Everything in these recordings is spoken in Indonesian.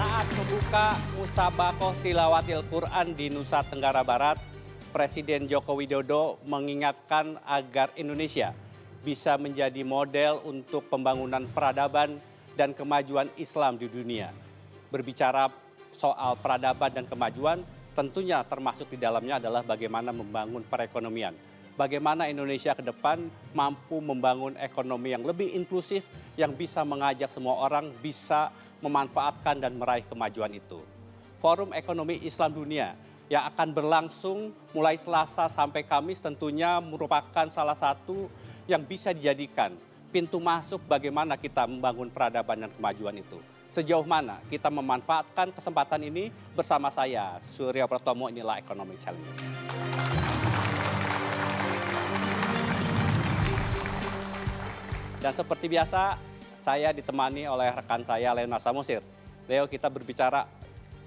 Saat membuka Musabakoh Tilawatil Quran di Nusa Tenggara Barat, Presiden Joko Widodo mengingatkan agar Indonesia bisa menjadi model untuk pembangunan peradaban dan kemajuan Islam di dunia. Berbicara soal peradaban dan kemajuan, tentunya termasuk di dalamnya adalah bagaimana membangun perekonomian. Bagaimana Indonesia ke depan mampu membangun ekonomi yang lebih inklusif, yang bisa mengajak semua orang bisa memanfaatkan dan meraih kemajuan itu. Forum Ekonomi Islam Dunia yang akan berlangsung mulai Selasa sampai Kamis tentunya merupakan salah satu yang bisa dijadikan pintu masuk bagaimana kita membangun peradaban dan kemajuan itu. Sejauh mana kita memanfaatkan kesempatan ini bersama saya, Surya Pratomo, inilah Economic Challenges. Dan seperti biasa, saya ditemani oleh rekan saya, Leo Nasamosir. Leo, kita berbicara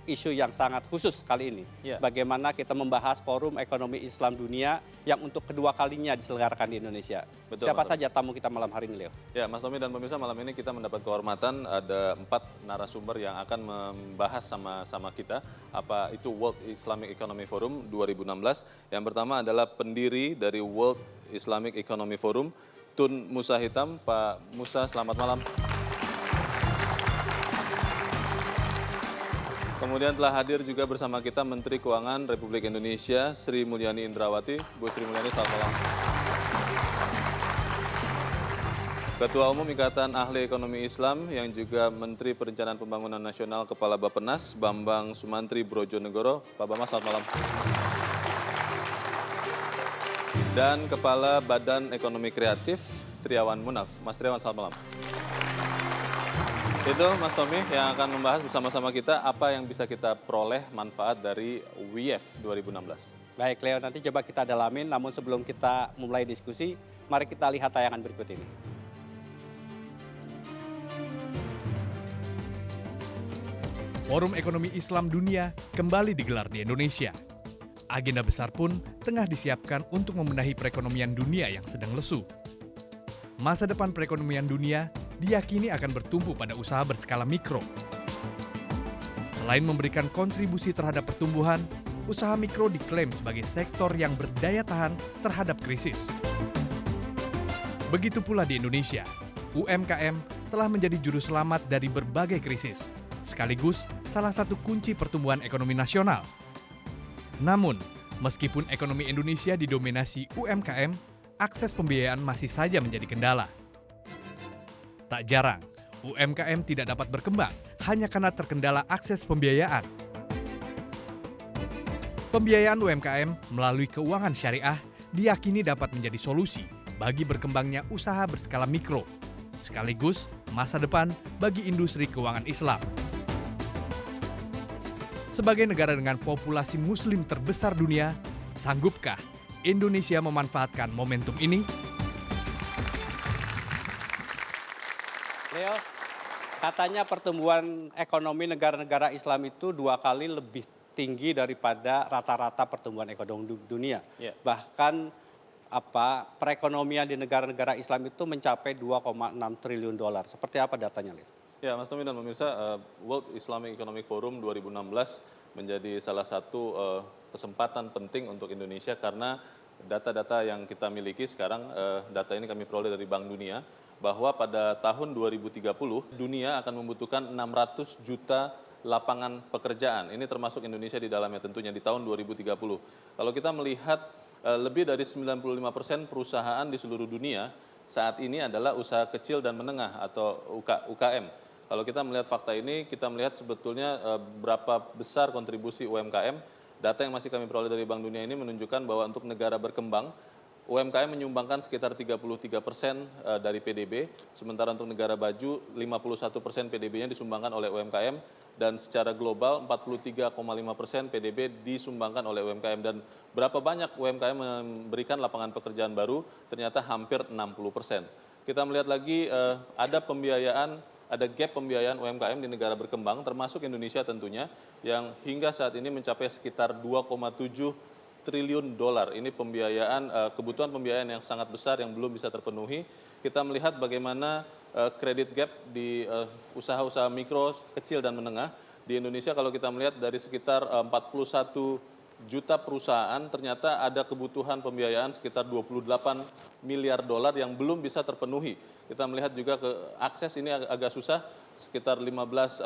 isu yang sangat khusus kali ini. Ya. Bagaimana kita membahas Forum Ekonomi Islam Dunia yang untuk kedua kalinya diselenggarakan di Indonesia. Betul, Siapa Mas saja tamu kita malam hari ini, Leo? Ya, Mas Tommy dan pemirsa, malam ini kita mendapat kehormatan ada 4 narasumber yang akan membahas sama kita apa itu World Islamic Economic Forum 2016. Yang pertama adalah pendiri dari World Islamic Economic Forum, Tun Musa Hitam. Pak Musa, selamat malam. Kemudian telah hadir juga bersama kita Menteri Keuangan Republik Indonesia, Sri Mulyani Indrawati. Bu Sri Mulyani, selamat malam. Ketua Umum Ikatan Ahli Ekonomi Islam yang juga Menteri Perencanaan Pembangunan Nasional Kepala Bappenas, Bambang Sumantri Brojonegoro. Pak Bambang, selamat malam. Dan Kepala Badan Ekonomi Kreatif, Triawan Munaf. Mas Triawan, selamat malam. Itu Mas Tommy yang akan membahas bersama-sama kita apa yang bisa kita peroleh manfaat dari WIF 2016. Baik, Leo, nanti coba kita dalamin. Namun sebelum kita mulai diskusi, mari kita lihat tayangan berikut ini. Forum Ekonomi Islam Dunia kembali digelar di Indonesia. Agenda besar pun tengah disiapkan untuk membenahi perekonomian dunia yang sedang lesu. Masa depan perekonomian dunia diyakini akan bertumbuh pada usaha berskala mikro. Selain memberikan kontribusi terhadap pertumbuhan, usaha mikro diklaim sebagai sektor yang berdaya tahan terhadap krisis. Begitu pula di Indonesia, UMKM telah menjadi juru selamat dari berbagai krisis, sekaligus salah satu kunci pertumbuhan ekonomi nasional. Namun, meskipun ekonomi Indonesia didominasi UMKM, akses pembiayaan masih saja menjadi kendala. Tak jarang, UMKM tidak dapat berkembang hanya karena terkendala akses pembiayaan. Pembiayaan UMKM melalui keuangan syariah diyakini dapat menjadi solusi bagi berkembangnya usaha berskala mikro, sekaligus masa depan bagi industri keuangan Islam. Sebagai negara dengan populasi muslim terbesar dunia, sanggupkah Indonesia memanfaatkan momentum ini? Leo, katanya pertumbuhan ekonomi negara-negara Islam itu 2 kali lebih tinggi daripada rata-rata pertumbuhan ekonomi dunia. Ya. Bahkan perekonomian di negara-negara Islam itu mencapai 2,6 triliun dolar. Seperti apa datanya, Leo? Ya, Mas Tommy dan pemirsa, World Islamic Economic Forum 2016 menjadi salah satu kesempatan penting untuk Indonesia karena data-data yang kita miliki sekarang, data ini kami peroleh dari Bank Dunia, bahwa pada tahun 2030 dunia akan membutuhkan 600 juta lapangan pekerjaan. Ini termasuk Indonesia di dalamnya tentunya di tahun 2030. Kalau kita melihat lebih dari 95% perusahaan di seluruh dunia saat ini adalah usaha kecil dan menengah atau UKM. Kalau kita melihat fakta ini, kita melihat sebetulnya berapa besar kontribusi UMKM. Data yang masih kami peroleh dari Bank Dunia ini menunjukkan bahwa untuk negara berkembang, UMKM menyumbangkan sekitar 33% dari PDB, sementara untuk negara baju 51% PDB-nya disumbangkan oleh UMKM, dan secara global 43,5% PDB disumbangkan oleh UMKM. Dan berapa banyak UMKM memberikan lapangan pekerjaan baru, ternyata hampir 60%. Kita melihat lagi ada gap pembiayaan UMKM di negara berkembang, termasuk Indonesia tentunya, yang hingga saat ini mencapai sekitar 2,7 triliun dolar. Ini kebutuhan pembiayaan yang sangat besar yang belum bisa terpenuhi. Kita melihat bagaimana kredit gap di usaha-usaha mikro, kecil dan menengah di Indonesia kalau kita melihat dari sekitar 41 juta perusahaan ternyata ada kebutuhan pembiayaan sekitar 28 miliar dolar yang belum bisa terpenuhi. Kita melihat juga ke akses ini agak susah, sekitar 15%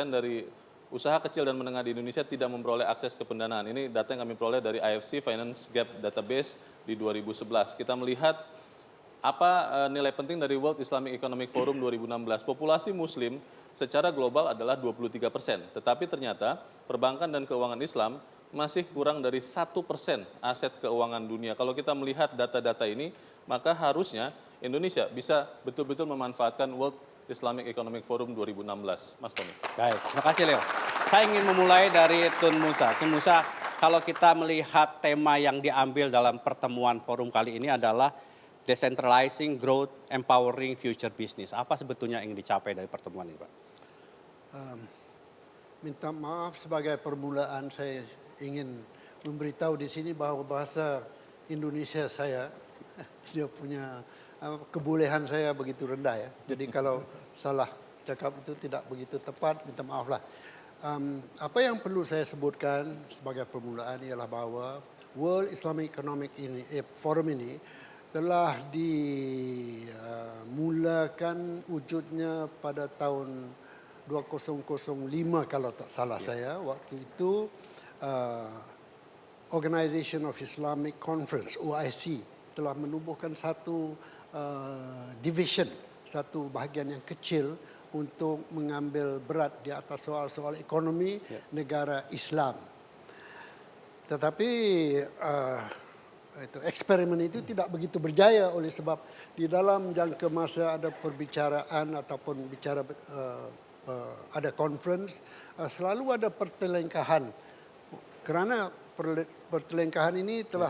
dari usaha kecil dan menengah di Indonesia tidak memperoleh akses ke pendanaan. Ini data yang kami peroleh dari IFC Finance Gap Database di 2011. Kita melihat apa nilai penting dari World Islamic Economic Forum 2016. Populasi muslim secara global adalah 23%, tetapi ternyata perbankan dan keuangan Islam masih kurang dari 1% aset keuangan dunia. Kalau kita melihat data-data ini, maka harusnya Indonesia bisa betul-betul memanfaatkan World Islamic Economic Forum 2016. Mas Tommy. Baik, terima kasih Leo. Saya ingin memulai dari Tun Musa. Tun Musa, kalau kita melihat tema yang diambil dalam pertemuan forum kali ini adalah Decentralizing Growth, Empowering Future Business. Apa sebetulnya yang dicapai dari pertemuan ini, Pak? Minta maaf sebagai permulaan saya ingin memberitahu di sini bahwa bahasa Indonesia saya dia punya kebolehan saya begitu rendah ya. Jadi kalau salah cakap itu tidak begitu tepat, minta maaf lah. Apa yang perlu saya sebutkan sebagai permulaan ialah bahwa World Islamic Economic Forum ini telah dimulakan wujudnya pada tahun 2005 kalau tak salah saya. Waktu itu Organization of Islamic Conference, OIC, telah menubuhkan satu division, satu bahagian yang kecil untuk mengambil berat di atas soal-soal ekonomi negara Islam. Tetapi eksperimen itu tidak begitu berjaya oleh sebab di dalam jangka masa ada perbicaraan ataupun ada conference, selalu ada pertelengkahan. Karena pertelengkahan ini telah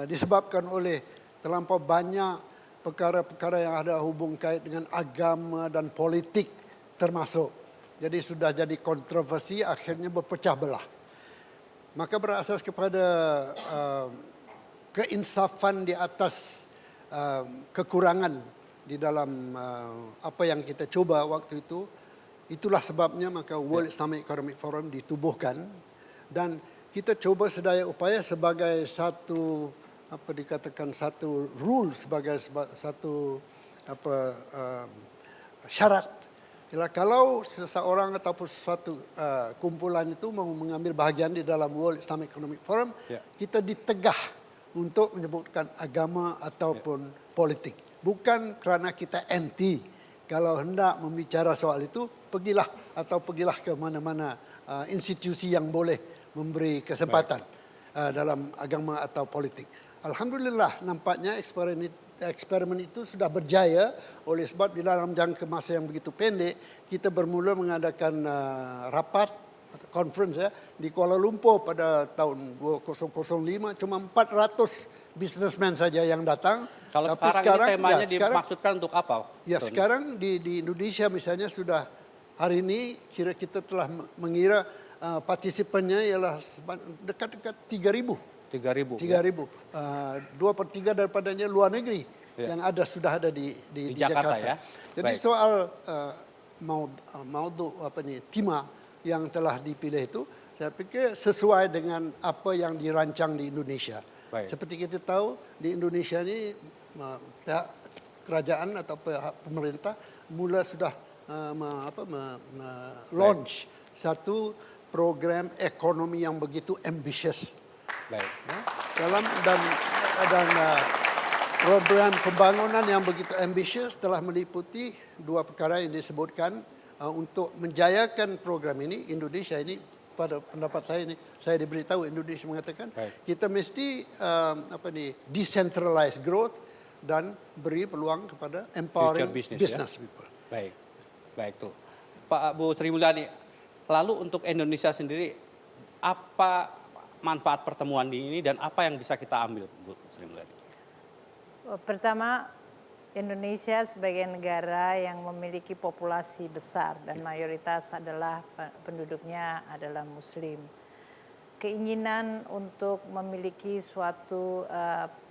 disebabkan oleh terlampau banyak perkara-perkara yang ada hubung kait dengan agama dan politik termasuk. Jadi sudah jadi kontroversi, akhirnya berpecah belah. Maka berasas kepada keinsafan di atas kekurangan di dalam apa yang kita coba waktu itu. Itulah sebabnya maka World Islamic Economic Forum ditubuhkan dan kita coba sedaya upaya sebagai satu satu rule, sebagai satu syarat. Kalau seseorang ataupun suatu kumpulan itu mau mengambil bahagian di dalam World Islamic Economic Forum, kita ditegah untuk menyebutkan agama ataupun politik. Bukan kerana kita anti. Kalau hendak membicara soal itu, pergilah ke mana-mana institusi yang boleh memberi kesempatan dalam agama atau politik. Alhamdulillah nampaknya eksperimen itu sudah berjaya oleh sebab di dalam jangka masa yang begitu pendek kita bermula mengadakan rapat atau conference di Kuala Lumpur pada tahun 2005 cuma 400 businessmen saja yang datang. Kalau sekarang ini temanya dimaksudkan untuk apa? Ya, sekarang di Indonesia misalnya sudah hari ini kita telah mengira partisipannya ialah dekat-dekat 3.000. 3.000. 2/3 daripadanya luar negeri yang sudah ada di Jakarta. Ya. Jadi soal tema yang telah dipilih itu, saya pikir sesuai dengan apa yang dirancang di Indonesia. Seperti kita tahu di Indonesia ini pihak kerajaan atau pihak pemerintah sudah launch satu program ekonomi yang begitu ambitious. Dan program pembangunan yang begitu ambisius telah meliputi dua perkara yang disebutkan untuk menjayakan program ini. Indonesia ini pada pendapat saya ini, saya diberitahu Indonesia mengatakan kita mesti decentralized growth dan beri peluang kepada empowering business people. Baik tuh. Pak Bu Sri Mulyani, lalu untuk Indonesia sendiri apa manfaat pertemuan ini dan apa yang bisa kita ambil, Bu Sri Mulyani? Pertama, Indonesia sebagai negara yang memiliki populasi besar dan mayoritas adalah penduduknya adalah Muslim. Keinginan untuk memiliki suatu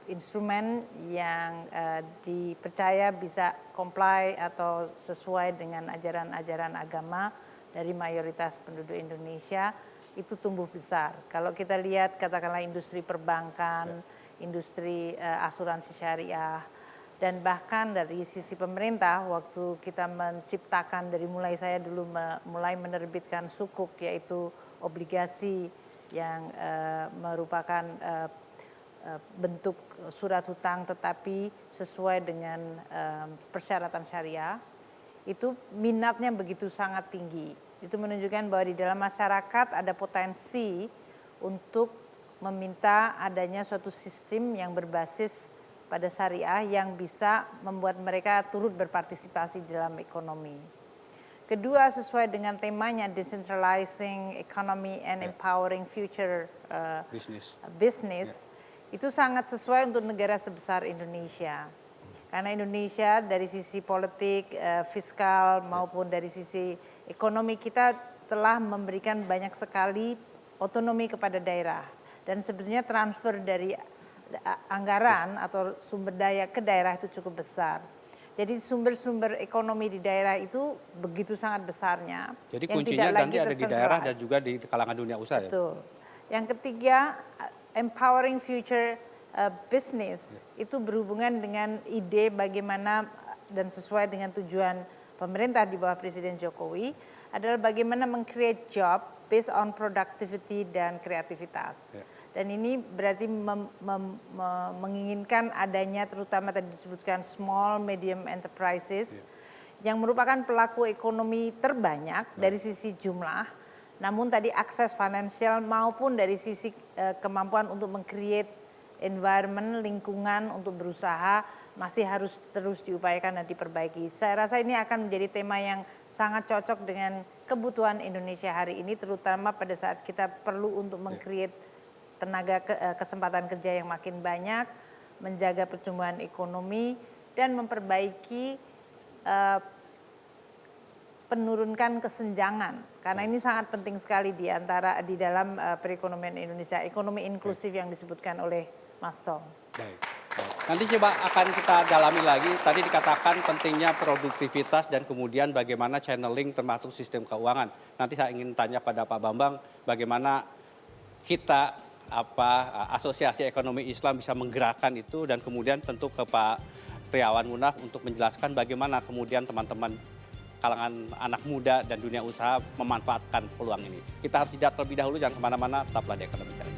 instrumen yang dipercaya bisa comply atau sesuai dengan ajaran-ajaran agama dari mayoritas penduduk Indonesia itu tumbuh besar. Kalau kita lihat katakanlah industri perbankan, industri asuransi syariah, dan bahkan dari sisi pemerintah waktu kita menciptakan dari mulai saya dulu mulai menerbitkan sukuk yaitu obligasi yang merupakan bentuk surat hutang tetapi sesuai dengan persyaratan syariah, itu minatnya begitu sangat tinggi. Itu menunjukkan bahwa di dalam masyarakat ada potensi untuk meminta adanya suatu sistem yang berbasis pada syariah yang bisa membuat mereka turut berpartisipasi dalam ekonomi. Kedua, sesuai dengan temanya Decentralizing Economy and Empowering Future Business, itu sangat sesuai untuk negara sebesar Indonesia. Karena Indonesia dari sisi politik, fiskal maupun dari sisi ekonomi kita telah memberikan banyak sekali otonomi kepada daerah. Dan sebetulnya transfer dari anggaran atau sumber daya ke daerah itu cukup besar. Jadi sumber-sumber ekonomi di daerah itu begitu sangat besarnya. Jadi kuncinya nanti ada di daerah dan juga di kalangan dunia usaha. Betul. Yang ketiga, empowering future business itu berhubungan dengan ide bagaimana dan sesuai dengan tujuan pemerintah di bawah Presiden Jokowi adalah bagaimana meng-create job based on productivity dan kreativitas. Dan ini berarti menginginkan adanya terutama tadi disebutkan small medium enterprises yang merupakan pelaku ekonomi terbanyak dari sisi jumlah, namun tadi akses finansial maupun dari sisi kemampuan untuk meng-create environment, lingkungan untuk berusaha masih harus terus diupayakan dan diperbaiki. Saya rasa ini akan menjadi tema yang sangat cocok dengan kebutuhan Indonesia hari ini, terutama pada saat kita perlu untuk meng-create tenaga kesempatan kerja yang makin banyak, menjaga pertumbuhan ekonomi, dan memperbaiki penurunkan kesenjangan. Karena ini sangat penting sekali di dalam perekonomian Indonesia, ekonomi inklusif yang disebutkan oleh Mas Tom. Baik. Nanti coba akan kita dalami lagi. Tadi dikatakan pentingnya produktivitas dan kemudian bagaimana channeling termasuk sistem keuangan. Nanti saya ingin tanya pada Pak Bambang bagaimana kita Asosiasi Ekonomi Islam bisa menggerakkan itu dan kemudian tentu ke Pak Triawan Munaf untuk menjelaskan bagaimana kemudian teman-teman kalangan anak muda dan dunia usaha memanfaatkan peluang ini. Kita harus jeda terlebih dahulu, jangan kemana-mana, tetaplah di Ekonomi Channel.